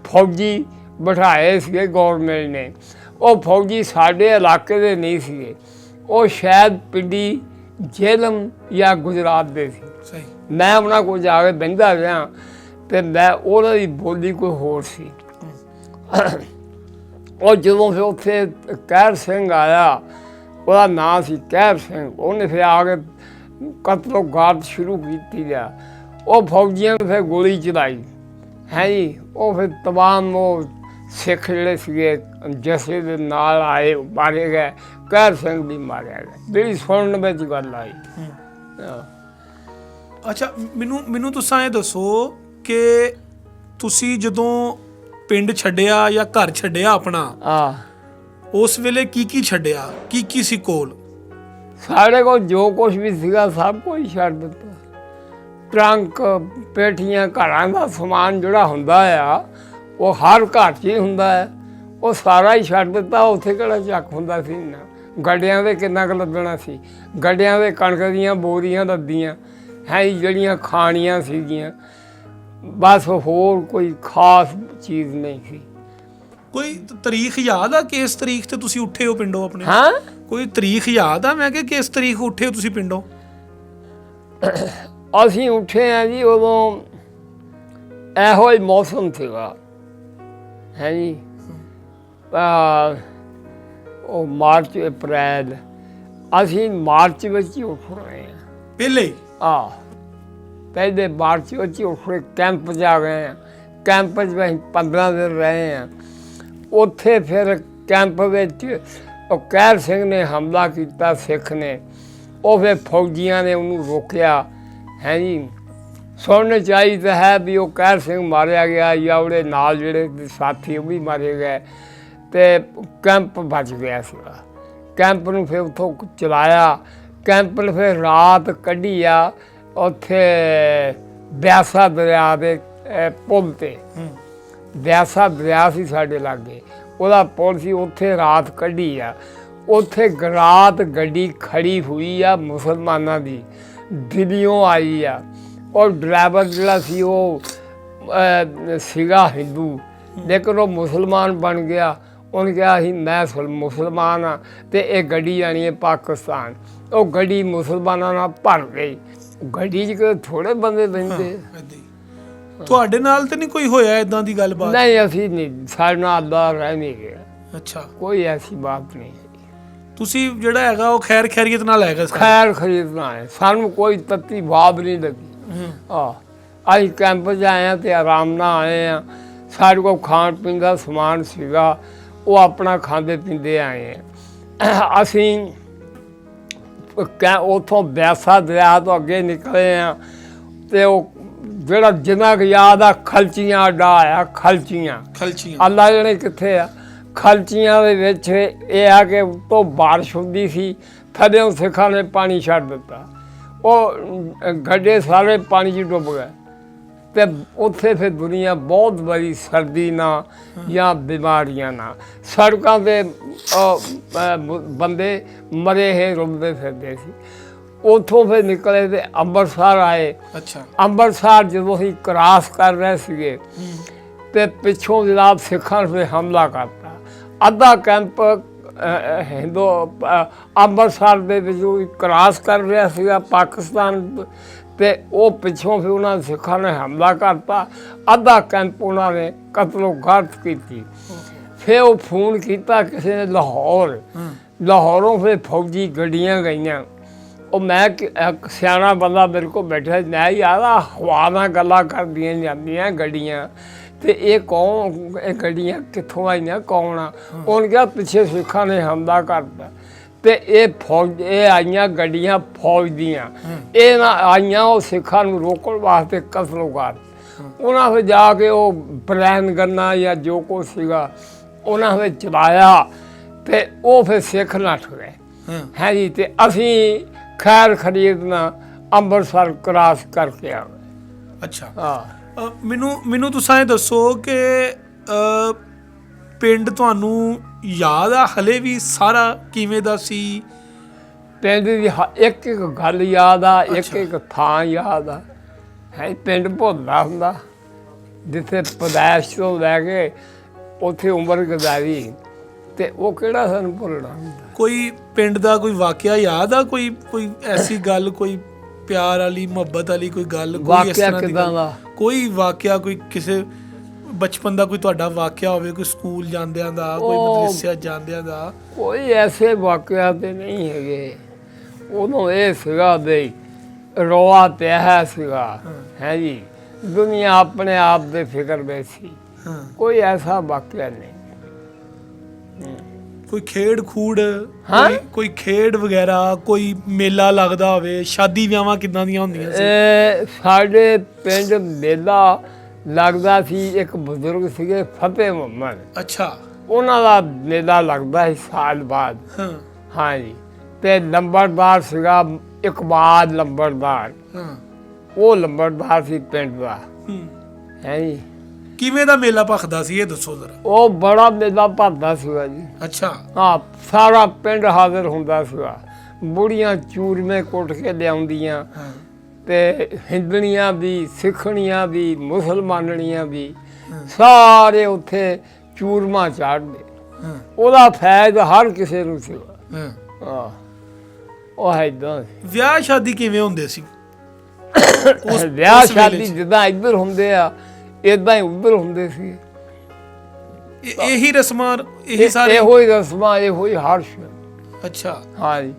ਫੌਜੀ ਬਿਠਾਏ ਸੀਗੇ ਗੌਰਮੈਂਟ ਨੇ। ਉਹ ਫੌਜੀ ਸਾਡੇ ਇਲਾਕੇ ਦੇ ਨਹੀਂ ਸੀਗੇ, ਉਹ ਸ਼ਾਇਦ ਪਿੰਡੀ ਜੇਲਮ ਜਾਂ ਗੁਜਰਾਤ ਦੇ ਸੀ। ਸਹੀ। ਮੈਂ ਉਹਨਾਂ ਕੋਲ ਜਾ ਕੇ ਬਹਿੰਦਾ ਰਿਹਾ ਤੇ ਮੈਂ ਉਹਨਾਂ ਦੀ ਬੋਲੀ ਕੋਈ ਹੋਰ ਸੀ। ਉਹ ਜਦੋਂ ਫਿਰ ਉੱਥੇ ਕਹਿਰ ਸਿੰਘ ਆਇਆ, ਉਹਦਾ ਨਾਂ ਸੀ ਕਹਿਰ ਸਿੰਘ, ਉਹਨੇ ਫਿਰ ਆ ਕੇ ਕਤਲੋ ਗਾਰਦ ਸ਼ੁਰੂ ਕੀਤੀ ਗਿਆ। ਉਹ ਫੌਜੀਆਂ ਨੂੰ ਫਿਰ ਗੋਲੀ ਚਲਾਈ ਹੈ ਜੀ। ਉਹ ਫਿਰ ਤਮਾਮ ਉਹ ਸਿੱਖ ਜਿਹੜੇ ਸੀਗੇ ਜਸੇ ਦੇ ਨਾਲ ਆਏ ਮਾਰੇ ਗਏ। ਕਹਿਰ ਸਿੰਘ ਵੀ ਮਾਰਿਆ ਗਿਆ। ਜਿਹੜੀ ਸੁਣਨ ਵਿੱਚ ਗੱਲ ਆਈ। ਅੱਛਾ, ਮੈਨੂੰ ਤੁਸੀਂ ਇਹ ਦੱਸੋ ਕਿ ਤੁਸੀਂ ਜਦੋਂ ਪਿੰਡ ਛੱਡਿਆ ਜਾਂ ਘਰ ਛੱਡਿਆ ਆਪਣਾ, ਉਸ ਵੇਲੇ ਕੀ ਛੱਡਿਆ, ਕੀ ਸੀ ਕੋਲ? ਸਾਡੇ ਕੋਲ ਜੋ ਕੁਛ ਵੀ ਸੀਗਾ ਸਭ ਕੁਝ ਛੱਡ ਦਿੱਤਾ। ਟਰੰਕ, ਪੇਟੀਆਂ, ਘਰਾਂ ਦਾ ਸਮਾਨ ਜਿਹੜਾ ਹੁੰਦਾ ਆ ਉਹ ਹਰ ਘਰ 'ਚ ਹੀ ਹੁੰਦਾ ਹੈ, ਉਹ ਸਾਰਾ ਹੀ ਛੱਡ ਦਿੱਤਾ। ਉੱਥੇ ਕਿਹੜਾ ਚੱਕ ਹੁੰਦਾ ਸੀ ਨਾ, ਗੱਡਿਆਂ ਦੇ ਕਿੰਨਾ ਕੁ ਲੱਦਣਾ ਸੀ। ਗੱਡਿਆਂ ਦੇ ਕਣਕ ਦੀਆਂ ਬੋਰੀਆਂ ਲੱਦੀਆਂ ਹੈ ਜਿਹੜੀਆਂ ਖਾਣੀਆਂ ਸੀਗੀਆਂ, ਬਸ ਹੋਰ ਕੋਈ ਖਾਸ ਚੀਜ਼ ਨਹੀਂ ਸੀ। ਕੋਈ ਤਰੀਕ ਯਾਦ ਆ ਕਿ ਇਸ ਤਰੀਕ ਤੇ ਤੁਸੀਂ ਉੱਠੇ ਹੋ ਪਿੰਡੋਂ ਆਪਣੇ? ਹਾਂ, ਕੋਈ ਤਰੀਕ ਯਾਦ ਆ? ਮੈਂ ਕਿਹਾ ਕਿਸ ਤਰੀਕ ਉੱਠੇ ਹੋ ਤੁਸੀਂ ਪਿੰਡੋਂ? ਅਸੀਂ ਉੱਠੇ ਹਾਂ ਜੀ ਉਦੋਂ ਇਹੋ ਹੀ ਮੌਸਮ ਸੀਗਾ ਹੈ ਜੀ। ਉਹ ਮਾਰਚ ਅਪ੍ਰੈਲ, ਅਸੀਂ ਮਾਰਚ ਵਿੱਚ ਹੀ ਉੱਠ ਰਹੇ ਹਾਂ ਪਹਿਲੇ। ਪਹਿਲੇ ਮਾਰਚ ਵਿੱਚ ਹੀ ਉੱਠ ਰਹੇ। ਕੈਂਪ 'ਚ ਆ ਗਏ ਹਾਂ। ਕੈਂਪ 'ਚ ਅਸੀਂ 15 ਦਿਨ ਰਹੇ ਹਾਂ। ਉੱਥੇ ਫਿਰ ਕੈਂਪ ਵਿੱਚ ਉਹ ਕਹਿਰ ਸਿੰਘ ਨੇ ਹਮਲਾ ਕੀਤਾ, ਸਿੱਖ ਨੇ। ਉਹ ਫਿਰ ਫੌਜੀਆਂ ਨੇ ਉਹਨੂੰ ਰੋਕਿਆ ਹੈ ਜੀ। ਸੁਣਨ ਚਾਹੀਦਾ ਹੈ ਵੀ ਉਹ ਕਹਿਰ ਸਿੰਘ ਮਾਰਿਆ ਗਿਆ ਜਾਂ ਉਹਦੇ ਨਾਲ ਜਿਹੜੇ ਸਾਥੀ ਉਹ ਵੀ ਮਾਰੇ ਗਏ ਅਤੇ ਕੈਂਪ ਬਚ ਗਿਆ ਸੀਗਾ। ਕੈਂਪ ਨੂੰ ਫਿਰ ਉੱਥੋਂ ਚਲਾਇਆ। ਕੈਂਪ ਨੂੰ ਫਿਰ ਰਾਤ ਕੱਢੀ ਆ ਉੱਥੇ ਬਿਆਸਾ ਦਰਿਆ ਦੇ ਪੁੱਲ 'ਤੇ। ਬਿਆਸਾ ਦਰਿਆ ਸੀ ਸਾਡੇ ਲਾਗੇ, ਉਹਦਾ ਪੁੱਲ ਸੀ, ਉੱਥੇ ਰਾਤ ਕੱਢੀ ਆ। ਉੱਥੇ ਰਾਤ ਗੱਡੀ ਖੜੀ ਹੋਈ ਆ ਮੁਸਲਮਾਨਾਂ ਦੀ, ਦਿੱਲੀਓਂ ਆਈ ਆ। ਔਰ ਡਰਾਈਵਰ ਜਿਹੜਾ ਸੀ ਉਹ ਸੀਗਾ ਹਿੰਦੂ, ਲੇਕਿਨ ਉਹ ਮੁਸਲਮਾਨ ਬਣ ਗਿਆ। ਉਹਨੇ ਕਿਹਾ ਸੀ ਮੈਂ ਮੁਸਲਮਾਨ ਹਾਂ ਅਤੇ ਇਹ ਗੱਡੀ ਜਾਣੀ ਹੈ ਪਾਕਿਸਤਾਨ। ਉਹ ਗੱਡੀ ਮੁਸਲਮਾਨਾਂ ਨਾਲ ਭਰ ਗਈ। ਗੱਡੀ 'ਚ ਥੋੜ੍ਹੇ ਬੰਦੇ ਬਹਿੰਦੇ। ਤੁਹਾਡੇ ਨਾਲ ਤਾਂ ਨਹੀਂ ਕੋਈ ਹੋਇਆ ਇੱਦਾਂ ਦੀ ਗੱਲਬਾਤ? ਨਹੀਂ, ਅਸੀਂ ਨਹੀਂ, ਸਾਡੇ ਨਾਲ ਅੱਲਾ ਰਹਿ ਨਹੀਂ ਗਿਆ। ਅੱਛਾ, ਕੋਈ ਐਸੀ ਬਾਤ ਨਹੀਂ। ਤੁਸੀਂ ਜਿਹੜਾ ਹੈਗਾ ਉਹ ਖੈਰ ਖੈਰੀਅਤ ਨਾਲ ਹੈਗਾ? ਖੈਰ ਖਰੀਦਣਾ ਹੈ, ਸਾਨੂੰ ਕੋਈ ਤੱਤੀ ਬਾਬ ਨਹੀਂ ਲੱਗੀ। ਅਸੀਂ ਕੈਂਪ 'ਚ ਆਏ ਹਾਂ ਅਤੇ ਆਰਾਮ ਨਾਲ ਆਏ ਹਾਂ। ਸਾਡੇ ਕੋਲ ਖਾਣ ਪੀਣ ਦਾ ਸਮਾਨ ਸੀਗਾ, ਉਹ ਆਪਣਾ ਖਾਂਦੇ ਪੀਂਦੇ ਆਏ ਹਾਂ। ਅਸੀਂ ਉੱਥੋਂ ਬਿਆਸਾ ਦਰਿਆ ਤੋਂ ਅੱਗੇ ਨਿਕਲੇ ਹਾਂ ਅਤੇ ਉਹ ਜਿਹੜਾ ਜਿੰਨਾ ਕੁ ਯਾਦ ਆ ਖਲਚੀਆਂ ਅੱਡਾ ਆਇਆ। ਖਲਚੀਆਂ ਅੱਲਾ ਜਾਣੇ ਕਿੱਥੇ ਆ। ਖਲਚੀਆਂ ਦੇ ਵਿੱਚ ਇਹ ਆ ਕਿ ਉੱਤੋਂ ਬਾਰਿਸ਼ ਹੁੰਦੀ ਸੀ, ਥੱਲਿਓਂ ਸਿੱਖਾਂ ਨੇ ਪਾਣੀ ਛੱਡ ਦਿੱਤਾ। ਉਹ ਗੱਡੇ ਸਾਰੇ ਪਾਣੀ 'ਚ ਡੁੱਬ ਗਏ ਅਤੇ ਉੱਥੇ ਫਿਰ ਦੁਨੀਆ ਬਹੁਤ ਬੜੀ ਸਰਦੀ ਨਾਲ ਜਾਂ ਬਿਮਾਰੀਆਂ ਨਾਲ ਸੜਕਾਂ 'ਤੇ ਬੰਦੇ ਮਰੇ ਹੈ ਰੁਲਦੇ ਫਿਰਦੇ ਸੀ। ਉੱਥੋਂ ਫਿਰ ਨਿਕਲੇ ਅਤੇ ਅੰਮ੍ਰਿਤਸਰ ਆਏ। ਅੱਛਾ। ਅੰਮ੍ਰਿਤਸਰ ਜਦੋਂ ਅਸੀਂ ਕ੍ਰਾਸ ਕਰ ਰਹੇ ਸੀਗੇ ਅਤੇ ਪਿੱਛੋਂ ਜਨਾਬ ਸਿੱਖਾਂ ਨੇ ਫਿਰ ਹਮਲਾ ਕਰਤਾ। ਅੱਧਾ ਕੈਂਪ ਅੰਮ੍ਰਿਤਸਰ ਦੇ ਵਿੱਚੋਂ ਕ੍ਰਾਸ ਕਰ ਰਿਹਾ ਸੀਗਾ ਪਾਕਿਸਤਾਨ, ਅਤੇ ਉਹ ਪਿੱਛੋਂ ਫਿਰ ਉਹਨਾਂ ਸਿੱਖਾਂ ਨੇ ਹਮਲਾ ਕਰਤਾ। ਅੱਧਾ ਕੈਂਪ ਉਹਨਾਂ ਨੇ ਕਤਲੋ ਗਾਰਤ ਕੀਤੀ। ਫਿਰ ਉਹ ਫੋਨ ਕੀਤਾ ਕਿਸੇ ਨੇ ਲਾਹੌਰੋਂ ਫਿਰ ਫੌਜੀ ਗੱਡੀਆਂ ਗਈਆਂ। ਉਹ ਮੈਂ ਇੱਕ ਸਿਆਣਾ ਬੰਦਾ ਮੇਰੇ ਕੋਲ ਬੈਠਾ, ਮੈਂ ਯਾਰ ਹਵਾ ਨਾਲ ਗੱਲਾਂ ਕਰਦੀਆਂ ਜਾਂਦੀਆਂ ਗੱਡੀਆਂ, ਅਤੇ ਇਹ ਕੌਣ, ਇਹ ਗੱਡੀਆਂ ਕਿੱਥੋਂ ਆਈਆਂ, ਕੌਣ ਆ? ਉਹਨੇ ਕਿਹਾ ਪਿੱਛੇ ਸਿੱਖਾਂ ਨੇ ਹਮਲਾ ਕਰਤਾ ਅਤੇ ਇਹ ਆਈਆਂ ਗੱਡੀਆਂ ਫੌਜ ਦੀਆਂ, ਇਹ ਨਾ ਆਈਆਂ ਉਹ ਸਿੱਖਾਂ ਨੂੰ ਰੋਕਣ ਵਾਸਤੇ ਕਤਲੋ ਗਾਰਤ। ਉਹਨਾਂ ਫਿਰ ਜਾ ਕੇ ਉਹ ਪਲੈਨ ਕਰਨਾ ਜਾਂ ਜੋ ਕੁਛ ਸੀਗਾ ਉਹਨਾਂ ਫਿਰ ਚਲਾਇਆ ਅਤੇ ਉਹ ਫਿਰ ਸਿੱਖ ਨੱਠ ਗਏ ਹੈ ਜੀ। ਅਤੇ ਅਸੀਂ ਖੈਰ ਖਰੀਦਣਾ ਅੰਮ੍ਰਿਤਸਰ ਕ੍ਰਾਸ ਕਰਕੇ ਆ ਗਏ। ਅੱਛਾ। ਮੈਨੂੰ ਤੁਸੀਂ ਇਹ ਦੱਸੋ ਕਿ ਪਿੰਡ ਤੁਹਾਨੂੰ ਯਾਦ ਆ ਹਲੇ ਵੀ ਸਾਰਾ ਕਿਵੇਂ ਦਾ ਸੀ? ਪਿੰਡ ਦੀ ਇੱਕ ਇੱਕ ਗੱਲ ਯਾਦ ਆ, ਇੱਕ ਇੱਕ ਥਾਂ ਯਾਦ ਆ ਹੈ ਪਿੰਡ ਭੋਲਾ ਹੁੰਦਾ ਜਿੱਥੇ ਪਦਾਇਸ਼ ਤੋਂ ਲੈ ਕੇ ਉੱਥੇ ਉਮਰ ਗੁਜ਼ਾਰੀ ਤੇ ਉਹ ਕਿਹੜਾ ਸਾਨੂੰ ਭੁੱਲਣਾ ਹੁੰਦਾ। ਕੋਈ ਪਿੰਡ ਦਾ ਕੋਈ ਵਾਕਿਆ ਯਾਦ ਆ, ਕੋਈ ਕੋਈ ਐਸੀ ਗੱਲ, ਕੋਈ ਪਿਆਰ ਵਾਲੀ ਮੁਹੱਬਤ ਵਾਲੀ ਕੋਈ ਗੱਲ, ਕੋਈ ਇਸ ਵਾਕਿਆ ਤਰ੍ਹਾਂ ਦੀ ਕਿੱਦਾਂ ਗੱਲ? ਦਾ? ਕੋਈ ਵਾਕਿਆ, ਕੋਈ ਕਿਸੇ ਬਚਪਨ ਦਾ ਕੋਈ ਤੁਹਾਡਾ ਵਾਕਿਆ ਹੋਵੇ, ਕੋਈ ਸਕੂਲ ਜਾਂਦਿਆਂ ਦਾ, ਕੋਈ ਮਦਰਸੇ ਜਾਂਦਿਆਂ ਦਾ? ਕੋਈ ਐਸੇ ਵਾਕਿਆ ਤੇ ਨਹੀਂ ਹੈਗੇ। ਉਦੋਂ ਇਹ ਸੀਗਾ ਬਈ ਰੌਲਾ ਪਿਆ ਸੀਗਾ ਹੈ ਜੀ, ਦੁਨੀਆ ਆਪਣੇ ਆਪ ਦੇ ਫਿਕਰ ਵਿੱਚ ਸੀ। ਕੋਈ ਐਸਾ ਵਾਕਿਆ ਨਹੀਂ। ਕੋਈ ਖੇਡ ਖੂਡ, ਹਾਂ? ਕੋਈ ਖੇਡ ਵਗੈਰਾ, ਕੋਈ ਮੇਲਾ ਲੱਗਦਾ ਹੋਵੇ? ਸ਼ਾਦੀ ਵਿਆਹਾਂ ਕਿੱਦਾਂ ਦੀਆਂ ਹੁੰਦੀਆਂ ਸੀ? ਸਾਡੇ ਪਿੰਡ ਮੇਲਾ ਲੱਗਦਾ ਸੀ। ਇੱਕ ਬਜ਼ੁਰਗ ਸੀਗੇ ਫਤਿਹ ਮੁਹੰਮਦ, ਅੱਛਾ, ਉਹਨਾਂ ਦਾ ਮੇਲਾ ਲੱਗਦਾ ਸੀ ਸਾਲ ਬਾਅਦ। ਹਾਂ ਹਾਂਜੀ, ਤੇ ਲੰਬੜਦਾਰ ਸੀਗਾ ਇਕਬਾਲ ਲੰਬੜਦਾਰ, ਹਾਂ, ਉਹ ਲੰਬੜਦਾਰ ਸੀ ਪਿੰਡ ਦਾ ਹੂੰ। ਹੈ ਜੀ। ਕਿਵੇਂ ਦਾ ਮੇਲਾ ਭਖਦਾ ਸੀ ਇਹ ਦੱਸੋ ਜ਼ਰਾ। ਉਹ ਬੜਾ ਮੇਲਾ ਭਰਦਾ ਸੀਗਾ ਜੀ। ਅੱਛਾ, ਹਾਂ, ਸਾਰਾ ਪਿੰਡ ਹਾਜ਼ਰ ਹੁੰਦਾ ਸੀਗਾ। ਬੁੜੀਆਂ ਚੂਰਮੇ ਕੁੱਟ ਕੇ ਲਿਆਉਂਦੀਆਂ ਹਾਂ ਤੇ ਹਿੰਦਣੀਆਂ ਵੀ, ਸਿੱਖਣੀਆਂ ਵੀ, ਮੁਸਲਮਾਨਣੀਆਂ ਵੀ, ਸਾਰੇ ਉੱਥੇ ਚੂਰਮਾ ਚਾੜਦੇ। ਹਾਂ ਉਹਦਾ ਫੈਜ਼ ਹਰ ਕਿਸੇ ਨੂੰ ਸੀਗਾ। ਹਾਂ। ਹਾਂ, ਉਹ ਏਦਾਂ ਸੀ। ਵਿਆਹ ਸ਼ਾਦੀ ਕਿਵੇਂ ਹੁੰਦੇ ਸੀ? ਵਿਆਹ ਉਸ ਵੇਲੇ ਸ਼ਾਦੀ 'ਚ? ਜਿੱਦਾਂ ਇੱਧਰ ਹੁੰਦੇ ਆ ਏਦਾਂ ਹੀ ਉੱਧਰ ਹੁੰਦੇ ਸੀ। ਇਹੀ ਰਸਮਾਂ, ਇਹੀ ਸਾਰੇ? ਇਹੋ ਹੀ ਰਸਮਾਂ, ਇਹੋ ਹੀ ਹਰਸ਼। ਅੱਛਾ, ਹਾਂਜੀ,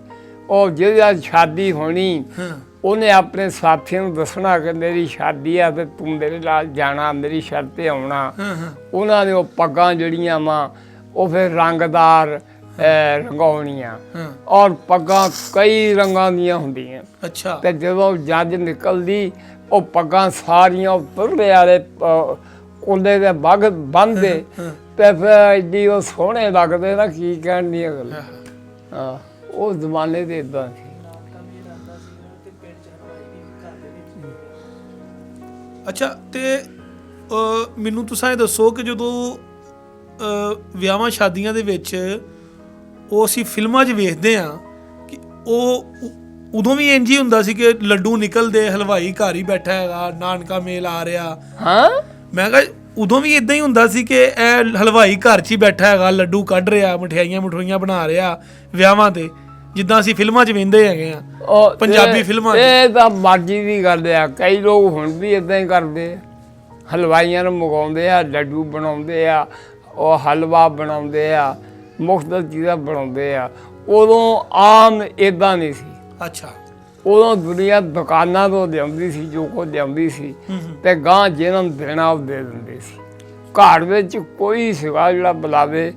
ਉਹ ਜਿਹਦੀ ਸ਼ਾਦੀ ਹੋਣੀ ਹਾਂ ਉਹਨੇ ਆਪਣੇ ਸਾਥੀਆਂ ਨੂੰ ਦੱਸਣਾ ਕਿ ਮੇਰੀ ਸ਼ਾਦੀ ਆ ਤੇ ਤੂੰ ਮੇਰੇ ਨਾਲ ਜਾਣਾ, ਮੇਰੀ ਸ਼ਰਤ ਤੇ ਆਉਣਾ। ਹਾਂ ਹਾਂ ਉਹਨਾਂ ਨੇ ਉਹ ਪੱਗਾਂ ਜਿਹੜੀਆਂ ਵਾ ਉਹ ਫਿਰ ਰੰਗਦਾਰ ਰੰਗਾਉਣੀਆਂ, ਹਾਂ। ਔਰ ਪੱਗਾਂ ਕਈ ਰੰਗਾਂ ਦੀਆਂ ਹੁੰਦੀਆਂ। ਅੱਛਾ, ਤੇ ਜਦੋਂ ਜੱਜ ਨਿਕਲਦੀ ਉਹ ਪੱਗਾਂ ਸਾਰੀਆਂ ਉੱਤਰਦੇ ਵਾਲੇ ਕੁੰਡੇ ਦੇ ਬੱਗ ਬੰਨ੍ਹਦੇ ਤੇ ਫਿਰ ਐਡੀ ਉਹ ਸੋਹਣੇ ਲੱਗਦੇ ਨਾ, ਕੀ ਕਹਿਣ ਦੀਆਂ ਗੱਲਾਂ। ਹਾਂ, ਉਹ ਜ਼ਮਾਨੇ ਦੇ ਇਦਾਂ ਸੀ। ਅੱਛਾ, ਤੇ ਮੈਨੂੰ ਤੁਸੀਂ ਇਹ ਦੱਸੋ ਕਿ ਜਦੋਂ ਵਿਆਹਾਂ ਸ਼ਾਦੀਆਂ ਦੇ ਵਿੱਚ ਉਹ ਅਸੀਂ ਫਿਲਮਾਂ 'ਚ ਵੇਖਦੇ ਹਾਂ ਕਿ ਉਹ ਉਦੋਂ ਵੀ ਇੰਝ ਹੀ ਹੁੰਦਾ ਸੀ ਕਿ ਲੱਡੂ ਨਿਕਲਦੇ, ਹਲਵਾਈ ਘਰ ਹੀ ਬੈਠਾ ਹੈਗਾ, ਨਾਨਕਾ ਮੇਲ ਆ ਰਿਹਾ। ਹਾਂ, ਮੈਂ ਕਿਹਾ ਉਦੋਂ ਵੀ ਇਦਾਂ ਹੀ ਹੁੰਦਾ ਸੀ ਕਿ ਇਹ ਹਲਵਾਈ ਘਰ 'ਚ ਹੀ ਬੈਠਾ ਹੈਗਾ, ਲੱਡੂ ਕੱਢ ਰਿਹਾ, ਮਠਿਆਈਆਂ ਬਣਾ ਰਿਹਾ ਵਿਆਹਾਂ 'ਤੇ, ਜਿੱਦਾਂ ਅਸੀਂ ਫਿਲਮਾਂ 'ਚ ਵੇਖਦੇ ਹੈਗੇ ਆ, ਪੰਜਾਬੀ ਫਿਲਮਾਂ 'ਚ। ਇਹ ਤਾਂ ਮਰਜ਼ੀ ਦੀ ਗੱਲ ਆ। ਕਈ ਲੋਕ ਹੁਣ ਵੀ ਇਦਾਂ ਹੀ ਕਰਦੇ ਆ, ਹਲਵਾਈਆਂ ਨੂੰ ਮੰਗਾਉਂਦੇ ਆ, ਲੱਡੂ ਬਣਾਉਂਦੇ ਆ, ਉਹ ਹਲਵਾ ਬਣਾਉਂਦੇ ਆ, ਮੁਖਤਲਿਫ ਚੀਜ਼ਾਂ ਬਣਾਉਂਦੇ ਆ। ਉਦੋਂ ਆਮ ਇਦਾਂ ਨਹੀਂ ਸੀ। ਅੱਛਾ, ਉਦੋਂ ਦੁਨੀਆ ਦੁਕਾਨਾਂ ਤੋਂ ਲਿਆਉਂਦੀ ਸੀ ਜੋ ਕੁਝ ਲਿਆਉਂਦੀ ਸੀ ਤੇ ਗਾਂ ਜਿਹਨਾਂ ਨੂੰ ਦੇਣਾ ਉਹ ਦੇ ਦਿੰਦੇ ਸੀ। ਘਰ ਵਿੱਚ ਕੋਈ ਸਿਵਾ ਜਿਹੜਾ ਬੁਲਾਵੇ,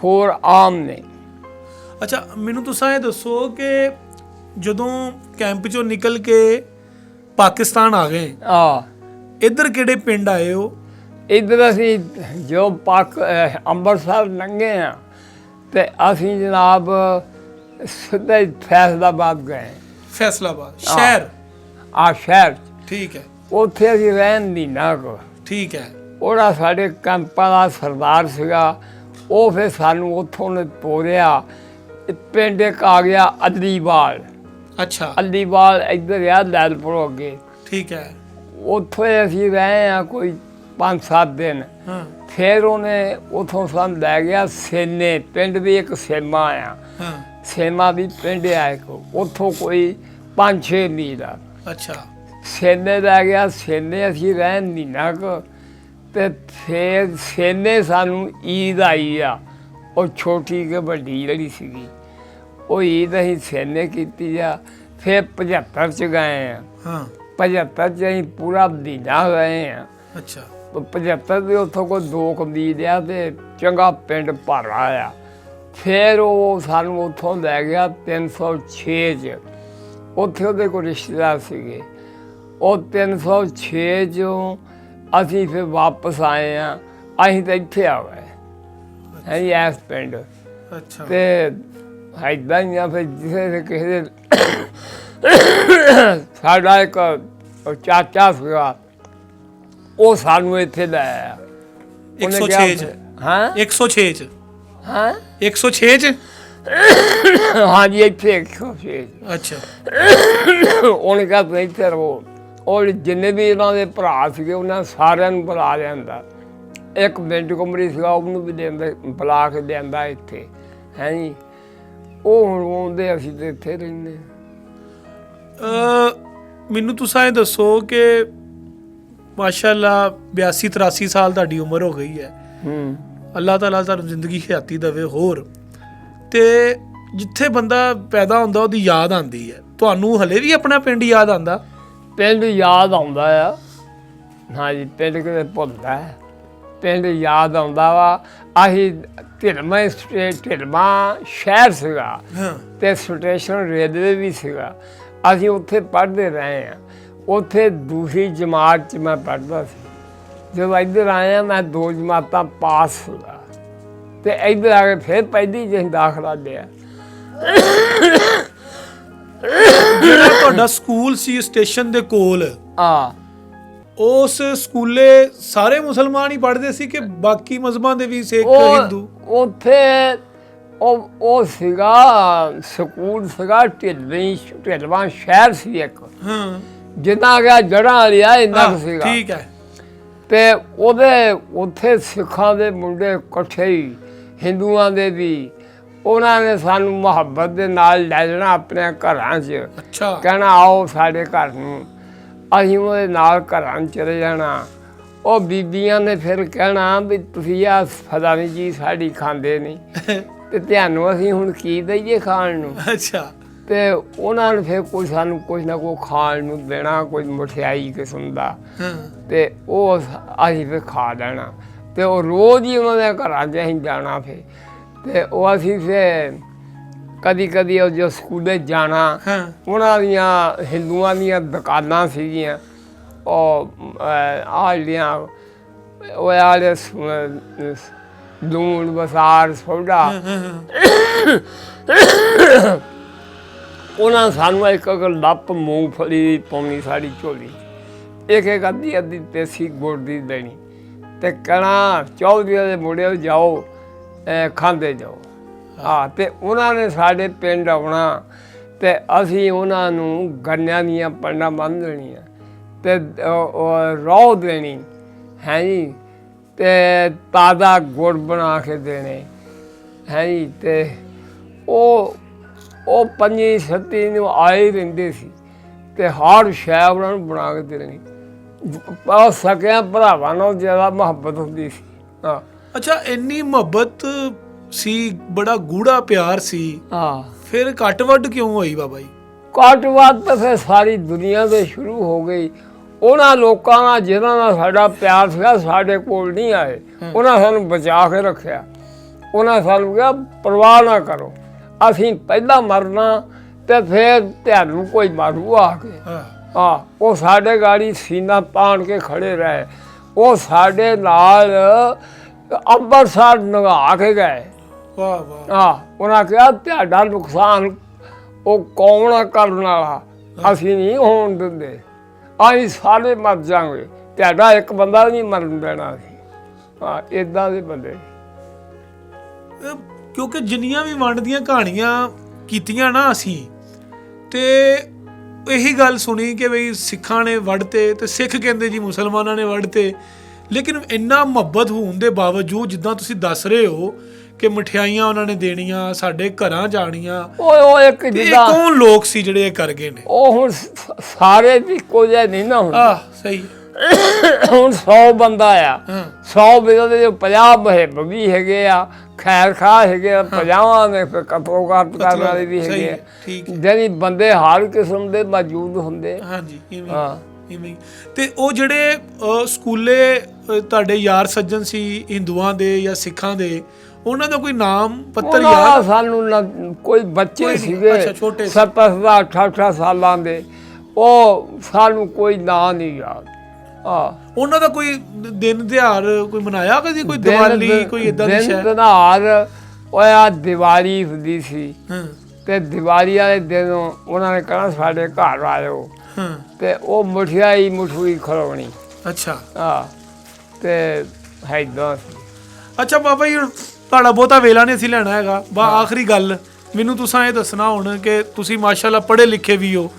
ਹੋਰ ਆਮ ਨੇ। ਅੱਛਾ, ਮੈਨੂੰ ਤੁਸੀਂ ਇਹ ਦੱਸੋ ਕਿ ਜਦੋਂ ਕੈਂਪ 'ਚੋਂ ਨਿਕਲ ਕੇ ਪਾਕਿਸਤਾਨ ਆ ਗਏ, ਇੱਧਰ ਕਿਹੜੇ ਪਿੰਡ ਆਏ ਹੋ? ਇੱਧਰ ਅਸੀਂ ਜੋ ਅੰਮ੍ਰਿਤਸਰ ਲੰਘੇ ਆ ਤੇ ਅਸੀਂ ਜਨਾਬ ਸਿੱਧਾ ਹੀ ਫੈਸਲਾਬਾਦ ਗਏ। ਫੈਸਲਾਬਾਦ ਸ਼ਹਿਰ? ਸ਼ਹਿਰ 'ਚ। ਠੀਕ ਹੈ। ਉੱਥੇ ਅਸੀਂ ਰਹਿਣ ਮਹੀਨਾ ਕੁ। ਠੀਕ ਹੈ। ਉਹਦਾ ਸਾਡੇ ਕੈਂਪਾਂ ਦਾ ਸਰਦਾਰ ਸੀਗਾ, ਉਹ ਫਿਰ ਸਾਨੂੰ ਉੱਥੋਂ ਨੇ ਤੋਰਿਆ। ਪਿੰਡ ਇੱਕ ਆ ਗਿਆ ਅਲੀਵਾਲ। ਅੱਛਾ, ਅਲੀਵਾਲ ਇੱਧਰ ਆ ਲੈਲਪੁਰ ਅੱਗੇ। ਠੀਕ ਹੈ। ਉੱਥੇ ਅਸੀਂ ਰਹੇ ਹਾਂ ਕੋਈ 5-7 ਦਿਨ। ਹਾਂ ਫਿਰ ਉਹਨੇ ਉੱਥੋਂ ਸਾਨੂੰ ਲੈ ਗਿਆ ਸੇਨੇ ਪਿੰਡ ਵੀ, ਇੱਕ ਸੇਮਾ ਆ, ਹਾਂ। ਸੇਮਾ ਵੀ ਪਿੰਡ ਆ ਇੱਕ, ਉੱਥੋਂ ਕੋਈ 5-6 ਮੀਲ ਆ। ਅੱਛਾ, ਸੇਨੇ ਲੈ ਗਿਆ। ਸੇਨੇ ਅਸੀਂ ਰਹਿਣ ਮਹੀਨਾ ਕੁ ਤੇ ਫਿਰ ਸੇਨੇ ਸਾਨੂੰ ਈਦ ਆਈ ਆ, ਉਹ ਛੋਟੀ ਕਿ ਵੱਡੀ ਜਿਹੜੀ ਸੀਗੀ, ਉਹ ਈਦ ਅਸੀਂ ਸੇਨੇ ਕੀਤੀ ਆ। ਫਿਰ 75 'ਚ ਗਏ ਆ। ਹਾਂ 75 'ਚ ਅਸੀਂ ਪੂਰਾ ਮਹੀਨਾ ਗਏ ਆ। ਅੱਛਾ, 75 ਦੇ ਉੱਥੋਂ ਕੋਈ 2 ਮੀਲ ਆ ਤੇ ਚੰਗਾ ਪਿੰਡ ਭਾਰਾ ਆ। ਫਿਰ ਉਹ ਸਾਨੂੰ ਉੱਥੋਂ ਲੈ ਗਿਆ 306 'ਚ। ਉੱਥੇ ਉਹਦੇ ਕੋਲ ਰਿਸ਼ਤੇਦਾਰ ਸੀਗੇ। ਉਹ 306 'ਚੋਂ ਅਸੀਂ ਫਿਰ ਵਾਪਸ ਆਏ ਹਾਂ। ਅਸੀਂ ਤਾਂ ਇੱਥੇ ਆ ਗਏ ਅਸੀਂ ਇਸ ਪਿੰਡ। ਅੱਛਾ, ਤੇ ਇੱਦਾਂ ਹੀ ਆ। ਫਿਰ ਕਿਸੇ ਦੇ ਸਾਡਾ ਇੱਕ ਚਾਚਾ ਸੀਗਾ, ਉਹ ਸਾਨੂੰ ਇੱਥੇ ਲੈ ਆਇਆ। 106 'ਚ? ਹਾਂ 106 'ਚ? ਹਾਂ 106 'ਚ? ਹਾਂਜੀ ਇੱਥੇ 106। ਅੱਛਾ, ਉਹਨੇ ਕਿਹਾ ਤੁਸੀਂ ਇੱਥੇ ਰਹੋ। ਔਰ ਜਿੰਨੇ ਵੀ ਇਹਨਾਂ ਦੇ ਭਰਾ ਸੀਗੇ ਉਹਨਾਂ ਸਾਰਿਆਂ ਨੂੰ ਬੁਲਾ ਲਿਆਂਦਾ। ਇੱਕ ਮਿੰਟ ਕੁਮਰੀ ਸੀਗਾ ਉਹਨੂੰ ਵੀ ਲਿਆਂਦਾ, ਬੁਲਾ ਕੇ ਲਿਆਂਦਾ ਇੱਥੇ, ਹੈ ਜੀ। ਉਹ ਹੁਣ ਆਉਂਦੇ, ਅਸੀਂ ਤਾਂ ਇੱਥੇ ਰਹਿੰਦੇ। ਮੈਨੂੰ ਤੁਸੀਂ ਇਹ ਦੱਸੋ ਕਿ ਮਾਸ਼ਾਅੱਲਾ 82-83 ਸਾਲ ਤੁਹਾਡੀ ਉਮਰ ਹੋ ਗਈ ਹੈ। ਅੱਲਾਹ ਤਾਲਾ ਤੁਹਾਨੂੰ ਜ਼ਿੰਦਗੀ ਹਯਾਤੀ ਦੇਵੇ ਹੋਰ। ਤੇ ਜਿੱਥੇ ਬੰਦਾ ਪੈਦਾ ਹੁੰਦਾ ਉਹਦੀ ਯਾਦ ਆਉਂਦੀ ਹੈ। ਤੁਹਾਨੂੰ ਹਲੇ ਵੀ ਆਪਣਾ ਪਿੰਡ ਯਾਦ ਆਉਂਦਾ? ਪਿੰਡ ਯਾਦ ਆਉਂਦਾ ਆ, ਹਾਂਜੀ। ਪਿੰਡ ਕਿਤੇ ਭੁੱਲਦਾ ਹੈ, ਪਿੰਡ ਯਾਦ ਆਉਂਦਾ ਵਾ। ਅਸੀਂ ਢਿਲਮਾ ਸ਼ਹਿਰ ਸੀਗਾ ਤੇ ਸਟੇਸ਼ਨ ਰੇਲਵੇ ਵੀ ਸੀਗਾ। ਅਸੀਂ ਉੱਥੇ ਪੜ੍ਹਦੇ ਰਹੇ ਹਾਂ। ਉੱਥੇ ਦੂਸਰੀ ਜਮਾਤ 'ਚ ਮੈਂ ਪੜ੍ਹਦਾ ਸੀ। ਜਦੋਂ ਇੱਧਰ ਆਇਆ ਮੈਂ 2 ਜਮਾਤਾਂ ਪਾਸ ਸੀਗਾ ਅਤੇ ਇੱਧਰ ਆ ਕੇ ਫਿਰ ਪਹਿਲੀ 'ਚ ਦਾਖਲਾ ਲਿਆ। ਜਿਹੜਾ ਤੁਹਾਡਾ ਸਕੂਲ ਸੀ ਸਟੇਸ਼ਨ ਦੇ ਕੋਲ, ਉਸ ਸਕੂਲੇ ਸਾਰੇ ਮੁਸਲਮਾਨ ਹੀ ਪੜ੍ਹਦੇ ਸੀ ਕਿ ਬਾਕੀ ਮਜ਼ਹਬਾਂ ਦੇ ਵੀ ਸਿੱਖ ਹਿੰਦੂ? ਉੱਥੇ ਉਹ ਸੀਗਾ ਸਕੂਲ ਸੀਗਾ ਢਿਲਵਾਂ ਸ਼ਹਿਰ ਸੀ ਇੱਕ, ਜਿੱਦਾਂ ਗਿਆ ਜੜ੍ਹਾਂ ਵਾਲੀ ਆ ਇੰਨਾ ਕੁ ਸੀਗਾ। ਠੀਕ ਹੈ। ਤੇ ਉਹਦੇ ਉੱਥੇ ਸਿੱਖਾਂ ਦੇ ਮੁੰਡੇ ਇਕੱਠੇ ਹੀ, ਹਿੰਦੂਆਂ ਦੇ ਵੀ। ਉਹਨਾਂ ਨੇ ਸਾਨੂੰ ਮੁਹੱਬਤ ਦੇ ਨਾਲ ਲੈ ਜਾਣਾ ਆਪਣੇ ਘਰਾਂ 'ਚ। ਅੱਛਾ। ਕਹਿਣਾ ਆਓ ਸਾਡੇ ਘਰ ਨੂੰ, ਅਸੀਂ ਉਹਦੇ ਨਾਲ ਘਰਾਂ 'ਚ ਚਲੇ ਜਾਣਾ। ਉਹ ਬੀਬੀਆਂ ਨੇ ਫਿਰ ਕਹਿਣਾ ਵੀ ਤੁਸੀਂ ਆਹ ਫਲਾਣੀ ਚੀਜ਼ ਸਾਡੀ ਖਾਂਦੇ ਨਹੀਂ ਤੇ ਤੁਹਾਨੂੰ ਅਸੀਂ ਹੁਣ ਕੀ ਦਈਏ ਖਾਣ ਨੂੰ। ਅੱਛਾ। ਤੇ ਉਹਨਾਂ ਨੇ ਫਿਰ ਕੋਈ ਸਾਨੂੰ ਕੁਛ ਨਾ ਕੋਈ ਖਾਣ ਨੂੰ ਦੇਣਾ, ਕੋਈ ਮਠਿਆਈ ਕਿਸਮ ਦਾ, ਤੇ ਉਹ ਅਸੀਂ ਫਿਰ ਖਾ ਲੈਣਾ। ਤੇ ਉਹ ਰੋਜ਼ ਹੀ ਉਹਨਾਂ ਦੇ ਘਰਾਂ 'ਚ ਅਸੀਂ ਜਾਣਾ। ਫਿਰ ਤੇ ਉਹ ਅਸੀਂ ਫਿਰ ਕਦੀ ਕਦੀ ਉਹ ਜੋ ਸਕੂਲੇ ਜਾਣਾ, ਉਹਨਾਂ ਦੀਆਂ ਹਿੰਦੂਆਂ ਦੀਆਂ ਦੁਕਾਨਾਂ ਸੀਗੀਆਂ, ਉਹ ਜਿਹੜੀਆਂ ਉਹ ਆਲੇ ਲੂਣ ਬਸਾਰ ਸੋਡਾ, ਉਹਨਾਂ ਸਾਨੂੰ ਇੱਕ ਲੱਪ ਮੂੰਗਫਲੀ ਪਾਉਣੀ ਸਾਡੀ ਝੋਲੀ, ਇੱਕ ਅੱਧੀ ਅੱਧੀ ਦੇਸੀ ਗੁੜ ਦੀ ਦੇਣੀ ਅਤੇ ਕਹਿਣਾ ਚੌਧਰੀਆਂ ਦੇ ਮੁੰਡਿਓ ਜਾਓ ਖਾਂਦੇ ਜਾਓ। ਅਤੇ ਉਹਨਾਂ ਨੇ ਸਾਡੇ ਪਿੰਡ ਆਉਣਾ ਅਤੇ ਅਸੀਂ ਉਹਨਾਂ ਨੂੰ ਗੰਨਿਆਂ ਦੀਆਂ ਪੰਡਾਂ ਬੰਨ੍ਹ ਦੇਣੀਆਂ ਅਤੇ ਰੋਹ ਦੇਣੀ, ਹੈ ਜੀ, ਅਤੇ ਤਾਜ਼ਾ ਗੁੜ ਬਣਾ ਕੇ ਦੇਣੇ, ਹੈ ਜੀ। ਅਤੇ ਉਹ 5-6 ਨੂੰ ਆਏ ਰਹਿੰਦੇ ਸੀ ਅਤੇ ਹਰ ਸ਼ੈ ਉਹਨਾਂ ਨੂੰ ਬਣਾ ਕੇ ਦੇਣੀ। ਸਕਿਆ ਭਰਾਵਾਂ ਨਾਲ ਜ਼ਿਆਦਾ ਮੁਹੱਬਤ ਹੁੰਦੀ ਸੀ। ਅੱਛਾ, ਇੰਨੀ ਮੁਹੱਬਤ ਸੀ, ਬੜਾ ਗੂੜਾ ਪਿਆਰ ਸੀ। ਫਿਰ ਘੱਟ ਵੱਧ ਕਿਉਂ ਹੋਈ ਬਾਬਾ ਜੀ? ਘੱਟ ਵੱਧ ਤਾਂ ਫਿਰ ਸਾਰੀ ਦੁਨੀਆ ਤੋਂ ਸ਼ੁਰੂ ਹੋ ਗਈ। ਉਹਨਾਂ ਲੋਕਾਂ ਨਾਲ ਜਿਹਨਾਂ ਨਾਲ ਸਾਡਾ ਪਿਆਰ ਸੀਗਾ ਸਾਡੇ ਕੋਲ ਨਹੀਂ ਆਏ। ਉਹਨਾਂ ਸਾਨੂੰ ਬਚਾ ਕੇ ਰੱਖਿਆ। ਉਹਨਾਂ ਸਾਨੂੰ ਕਿਹਾ ਪਰਵਾਹ ਨਾ ਕਰੋ, ਅਸੀਂ ਪਹਿਲਾਂ ਮਰਨਾ ਅਤੇ ਫਿਰ ਤੁਹਾਨੂੰ ਕੋਈ ਮਾਰੂ ਆ ਕੇ। ਉਹ ਸਾਡੇ ਗਾੜੀ ਸੀਨਾ ਤਾਣ ਕੇ ਖੜੇ ਰਹੇ। ਉਹ ਸਾਡੇ ਨਾਲ ਅੰਮ੍ਰਿਤਸਰ ਨੰਗਾ ਕੇ ਗਏ। ਵਾਹ ਵਾਹ। ਉਹਨਾਂ ਕਿਹਾ ਤੁਹਾਡਾ ਨੁਕਸਾਨ ਉਹ ਕੌਣ ਆ ਕਰਨ ਵਾਲਾ, ਅਸੀਂ ਨਹੀਂ ਹੋਣ ਦਿੰਦੇ, ਅਸੀਂ ਸਾਰੇ ਮਰ ਜਾਵਾਂਗੇ, ਤੁਹਾਡਾ ਇੱਕ ਬੰਦਾ ਨਹੀਂ ਮਰਨ ਦੇਣਾ ਅਸੀਂ। ਇੱਦਾਂ ਦੇ ਬੰਦੇ। ਕਿਉਂਕਿ ਜਿੰਨੀਆਂ ਵੀ ਵੰਡ ਦੀਆਂ ਕਹਾਣੀਆਂ ਕੀਤੀਆਂ ਨਾ ਅਸੀਂ, ਤੇ ਇਹੀ ਗੱਲ ਸੁਣੀ ਕਿ ਬਈ ਸਿੱਖਾਂ ਨੇ ਵੰਡਤੇ ਤੇ ਸਿੱਖ ਕਹਿੰਦੇ ਜੀ ਮੁਸਲਮਾਨਾਂ ਨੇ ਵੰਡਤੇ, ਲੇਕਿਨ ਇੰਨਾ ਮੁਹੱਬਤ ਹੋਣ ਦੇ ਬਾਵਜੂਦ ਜਿੱਦਾਂ ਤੁਸੀਂ ਦੱਸ ਰਹੇ ਹੋ ਕਿ ਮਠਿਆਈਆਂ ਉਹਨਾਂ ਨੇ ਦੇਣੀਆਂ, ਸਾਡੇ ਘਰਾਂ ਜਾਣੀਆਂ, ਉਹ ਇੱਕ ਜਿੱਦਾਂ ਕੌਣ ਲੋਕ ਸੀ ਜਿਹੜੇ ਇਹ ਕਰ ਗਏ ਨੇ? ਉਹ ਹੁਣ ਸਾਰੇ ਵੀ ਇੱਕੋ ਜਿਹੇ ਨਹੀਂ ਨਾ ਹੁਣ। ਸਹੀ। ਹੁਣ 100 ਬੰਦਾ ਆ, 100 ਬੰਦੇ ਦੇ 50 ਮੁਹਿੰਮ ਵੀ ਹੈਗੇ ਆ, ਖੈਰ ਖਾ ਹੈਗੇ ਆ, 50 ਨੇ ਫਿਰ ਕਤਲੋਗਾਤ ਕਰਨ ਵਾਲੇ ਵੀ ਹੈਗੇ ਆ, ਜਿਹੜੀ ਬੰਦੇ ਹਰ ਕਿਸਮ ਦੇ ਮੌਜੂਦ ਹੁੰਦੇ। ਹਾਂਜੀ, ਇਵੇਂ। ਤੇ ਉਹ ਜਿਹੜੇ ਸਕੂਲੇ ਤੁਹਾਡੇ ਯਾਰ ਸੱਜਣ ਸੀ ਹਿੰਦੂਆਂ ਦੇ ਜਾਂ ਸਿੱਖਾਂ ਦੇ, ਉਹਨਾਂ ਦਾ ਕੋਈ ਨਾਮ ਪੱਤਰ ਯਾਦ? ਸਾਨੂੰ ਕੋਈ ਬੱਚੇ ਸੀਗੇ 17-18 ਸਾਲਾਂ ਦੇ, ਉਹ ਸਾਨੂੰ ਕੋਈ ਨਾਂ ਨਹੀਂ ਯਾਦ। ਉਹਨਾਂ ਦਾ ਕੋਈ ਦਿਨ ਤਿਉਹਾਰ ਕੋਈ ਮਨਾਇਆ ਕਦੀ? ਕੋਈ ਦੀਵਾਲੀ, ਕੋਈ ਏਦਾਂ ਦੀ ਸ਼ੈ? ਤਿਉਹਾਰ ਉਹ ਦੀਵਾਲੀ ਹੁੰਦੀ ਸੀ ਤੇ ਦੀਵਾਲੀ ਵਾਲੇ ਦਿਨ ਉਹਨਾਂ ਨੇ ਕਹਿਣਾ ਸਾਡੇ ਘਰ ਆਇਓ ਤੇ ਉਹ ਮਠਿਆਈ ਖਿਲਾਉਣੀ। ਅੱਛਾ। ਤੇ ਏਦਾਂ ਸੀ। ਅੱਛਾ ਬਾਬਾ ਜੀ, ਤੁਹਾਡਾ ਬਹੁਤਾ ਵੇਲਾ ਨਹੀਂ ਅਸੀਂ ਲੈਣਾ ਹੈਗਾ। ਆਖਰੀ ਗੱਲ ਮੈਨੂੰ ਤੁਸੀਂ ਇਹ ਦੱਸਣਾ ਹੁਣ ਕਿ ਤੁਸੀਂ ਮਾਸ਼ਾਅੱਲਾ ਪੜ੍ਹੇ ਲਿਖੇ ਵੀ ਹੋ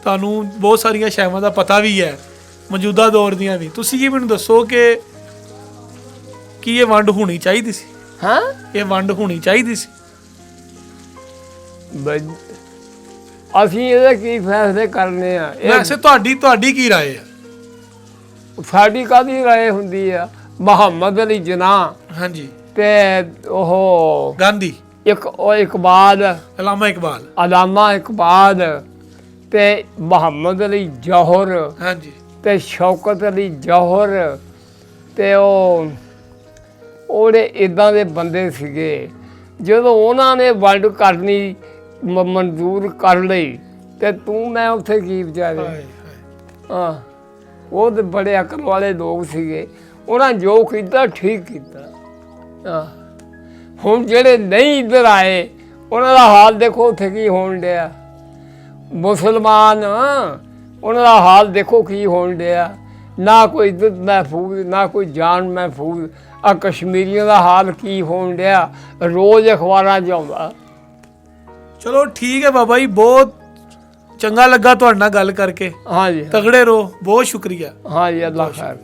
ਤੁਹਾਨੂੰ ਬਹੁਤ ਸਾਰੀਆਂ ਸ਼ੈਵਾਂ ਦਾ ਪਤਾ ਵੀ ਹੈ, ਮੌਜੂਦਾ ਦੌਰ ਦੀਆਂ ਵੀ। ਤੁਸੀਂ ਇਹ ਮੈਨੂੰ ਦੱਸੋ ਕਿ ਕੀ ਇਹ ਵੰਡ ਹੋਣੀ ਚਾਹੀਦੀ ਸੀ? ਹਾਂ, ਇਹ ਵੰਡ ਹੋਣੀ ਚਾਹੀਦੀ ਸੀ? ਅਸੀਂ ਇਹਦੇ ਕੀ ਫੈਸਲੇ ਕਰਨੇ ਆ? ਵੈਸੇ ਤੁਹਾਡੀ ਕੀ ਰਾਏ ਹੈ? ਸਾਡੀ ਕਾਹਦੀ ਰਾਏ ਹੁੰਦੀ ਆ? ਮੁਹੰਮਦ ਅਲੀ ਜਿਨਾਹ ਹਾਂਜੀ, ਤੇ ਉਹ ਗਾਂਧੀ, ਉਹ ਇਕਬਾਲ, ਅਲਾਮਾ ਇਕਬਾਲ ਤੇ ਮੁਹੰਮਦ ਅਲੀ ਜੌਹਰ, ਹਾਂਜੀ, ਤੇ ਸ਼ੌਕਤ ਅਲੀ ਜੌਹਰ, ਤੇ ਉਹਦੇ ਇਦਾਂ ਦੇ ਬੰਦੇ ਸੀਗੇ। ਜਦੋਂ ਉਹਨਾਂ ਨੇ ਵੰਡ ਕਰਨੀ ਮਨਜ਼ੂਰ ਕਰ ਲਈ ਤੇ ਤੂੰ ਮੈਂ ਉੱਥੇ ਕੀ ਵਿਚਾਰੇ। ਹਾਂ, ਉਹ ਤੇ ਬੜੇ ਅਕਲ ਵਾਲੇ ਲੋਕ ਸੀਗੇ, ਉਹਨਾਂ ਜੋ ਕੀਤਾ ਠੀਕ ਕੀਤਾ। ਹਾਂ, ਹੁਣ ਜਿਹੜੇ ਨਹੀਂ ਇੱਧਰ ਆਏ ਉਹਨਾਂ ਦਾ ਹਾਲ ਦੇਖੋ ਉੱਥੇ ਕੀ ਹੋਣ ਡਿਆ। ਮੁਸਲਮਾਨ ਉਹਨਾਂ ਦਾ ਹਾਲ ਦੇਖੋ ਕੀ ਹੋਣ ਡਿਆ, ਨਾ ਕੋਈ ਇੱਜ਼ਤ ਮਹਿਫੂਜ਼, ਨਾ ਕੋਈ ਜਾਨ ਮਹਿਫੂਜ਼। ਆ ਕਸ਼ਮੀਰੀਆਂ ਦਾ ਹਾਲ ਕੀ ਹੋਣ ਡਿਆ, ਰੋਜ਼ ਅਖਬਾਰਾਂ 'ਚ ਆਉਂਦਾ। ਚਲੋ ਠੀਕ ਹੈ ਬਾਬਾ ਜੀ, ਬਹੁਤ ਚੰਗਾ ਲੱਗਾ ਤੁਹਾਡੇ ਨਾਲ ਗੱਲ ਕਰਕੇ। ਹਾਂਜੀ, ਤਗੜੇ ਰਹੋ, ਬਹੁਤ ਸ਼ੁਕਰੀਆ। ਹਾਂਜੀ, ਅੱਲਾ ਖੈਰ।